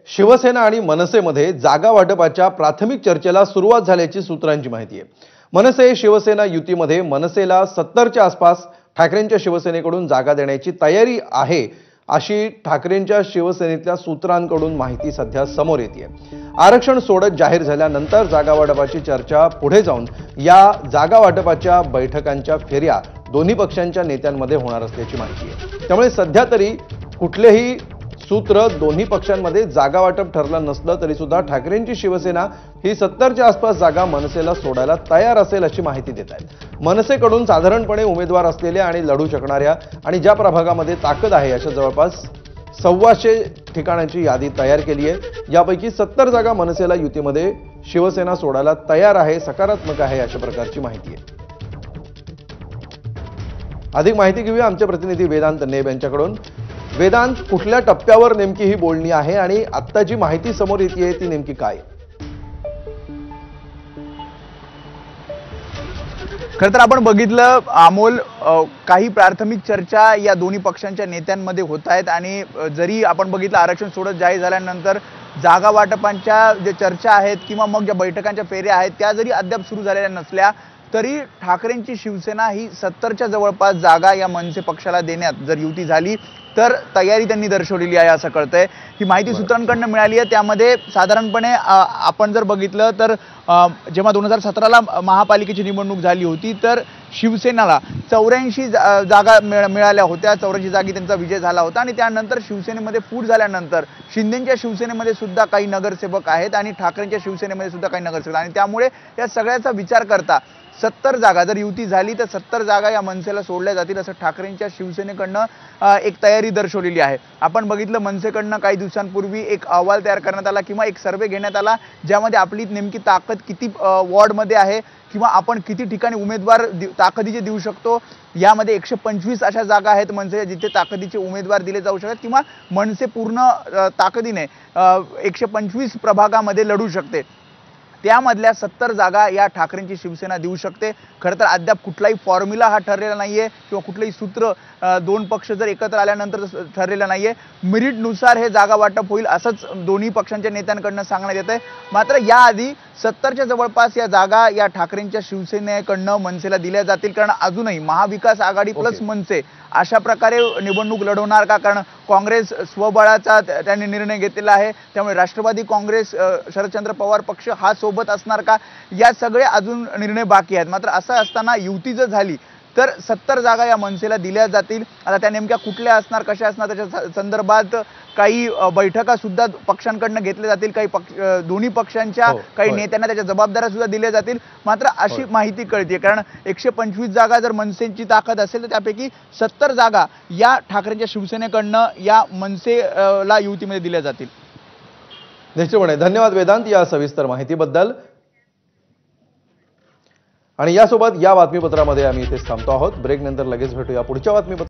शिवसेना आणि मनसेमध्ये जागा वाटपाच्या प्राथमिक चर्चेला सुरुवात झाल्याची सूत्रांची माहिती आहे। मनसे शिवसेना युतीमध्ये मनसेला 70च्या आसपास ठाकरेंच्या शिवसेनेकडून जागा देण्याची तयारी आहे अशी ठाकरेंच्या शिवसेनेतल्या सूत्रांकडून माहिती सध्या समोर येते। आरक्षण सोडत जाहीर झाल्यानंतर जागा वाटपाची चर्चा पुढे जाऊन या जागा वाटपाच्या बैठकांच्या फेऱ्या दोन्ही पक्षांच्या नेत्यांमध्ये होणार असल्याची माहिती आहे। त्यामुळे सध्या तरी कुठलेही सूत्र दोन्ही पक्षांमध्ये जागा वाटप ठरलं नसलं तरी सुद्धा ठाकरेंची शिवसेना ही 70च्या आसपास जागा मनसेला सोडायला तयार असेल अशी माहिती देत आहेत। मनसेकडून साधारणपणे उमेदवार असलेल्या आणि लढू शकणाऱ्या आणि ज्या प्रभागामध्ये ताकद आहे अशा जवळपास 125 ठिकाणांची यादी तयार केली आहे। यापैकी 70 जागा मनसेला युतीमध्ये शिवसेना सोडायला तयार आहे, सकारात्मक आहे अशा प्रकारची माहिती आहे। अधिक माहिती घेऊया आमचे प्रतिनिधी वेदांत नेब यांच्याकडून। वेदांत, कुठल्या टप्प्यावर नेमकी ही बोलणी आहे आणि आता जी माहिती समोर येते ती नेमकी काय? खरं तर आपण बघितलं अमोल, काही प्राथमिक चर्चा या दोन्ही पक्षांच्या नेत्यांमध्ये होत आहेत आणि जरी आपण बघितलं आरक्षण सोडत जाहीर झाल्यानंतर जागा वाटपांच्या जे चर्चा आहेत किंवा मग ज्या बैठकांच्या फेऱ्या आहेत त्या जरी अद्याप सुरू झालेल्या नसल्या तरी ठाकरेंची शिवसेना ही 70च्या जवळपास जागा या मनसे पक्षाला देण्यात जर युती झाली तर तयारी त्यांनी दर्शवलेली आहे असं कळतंय। ही माहिती सूत्रांकडून मिळाली आहे। त्यामध्ये साधारणपणे आपण जर बघितलं तर जेव्हा 2017ला महापालिकेची निवडणूक झाली होती तर शिवसेनेला 84 जागा मिळाल्या होत्या। 84 जागी त्यांचा विजय झाला होता आणि त्यानंतर शिवसेनेमध्ये फूट झाल्यानंतर शिंदेंच्या शिवसेनेमध्ये सुद्धा काही नगरसेवक आहेत आणि ठाकरेंच्या शिवसेनेमध्ये सुद्धा काही नगरसेवक आणि त्यामुळे या सगळ्याचा विचार करता 70 जागा जर युती झाली तर 70 जागा या मनसेला सोडल्या जातील असं ठाकरेंच्या शिवसेनेकडनं एक तयारी दर्शवलेली आहे। आपण बघितलं मनसेकडनं काही दिवसांपूर्वी एक अहवाल तयार करण्यात आला किंवा एक सर्वे घेण्यात आला ज्यामध्ये आपली नेमकी ताकद किती वॉर्डमध्ये आहे किंवा आपण किती ठिकाणी उमेदवार ताकदीचे देऊ शकतो। यामध्ये 125 अशा जागा आहेत मनसे जिथे ताकदीचे उमेदवार दिले जाऊ शकतात किंवा मनसे पूर्ण ताकदीने 125 प्रभागामध्ये लढू शकते। त्यामधल्या 70 जागा या ठाकरेंची शिवसेना देऊ शकते। खरं तर अद्याप कुठलाही फॉर्म्युला हा ठरलेला नाहीये किंवा कुठलेही सूत्र दोन पक्ष जर एकत्र आल्यानंतर ठरलेलं नाहीये। मेरिटनुसार हे जागा वाटप होईल असंच दोन्ही पक्षांच्या नेत्यांकडनं सांगण्यात येतंय। मात्र याआधी 70च्या जवळपास या जागा या ठाकरेंच्या शिवसेनेकडनं मनसेला दिल्या जातील कारण अजूनही महाविकास आघाडी प्लस मनसे अशा प्रकारे निवडणूक लढवणार का? कारण काँग्रेस स्वबळाचा त्यांनी निर्णय घेतलेला आहे। त्यामुळे राष्ट्रवादी काँग्रेस शरदचंद्र पवार पक्ष हा सोबत असणार का? या सगळे अजून निर्णय बाकी आहेत। मात्र असं असताना युती जर झाली तर 70 जागा या मनसेला दिल्या जातील। आता त्या नेमक्या कुठल्या असणार, कशा असणार त्याच्या संदर्भात काही बैठका सुद्धा पक्षांकडनं घेतल्या जातील। काही दोन्ही पक्षांच्या काही नेत्यांना त्याच्या जबाबदाऱ्या सुद्धा दिल्या जातील। मात्र अशी माहिती कळते कारण 125 जागा जर मनसेची ताकद असेल तर त्यापैकी 70 जागा या ठाकरेंच्या शिवसेनेकडनं या मनसेला युतीमध्ये दिल्या जातील। निश्चितपणे धन्यवाद वेदांत या सविस्तर माहितीबद्दल। आणि यासोबत या बातमीपत्रामध्ये आम्ही इथेच थांबतो आहोत। ब्रेक नंतर लगेच भेटूया पुढच्या बातमीपत्रात।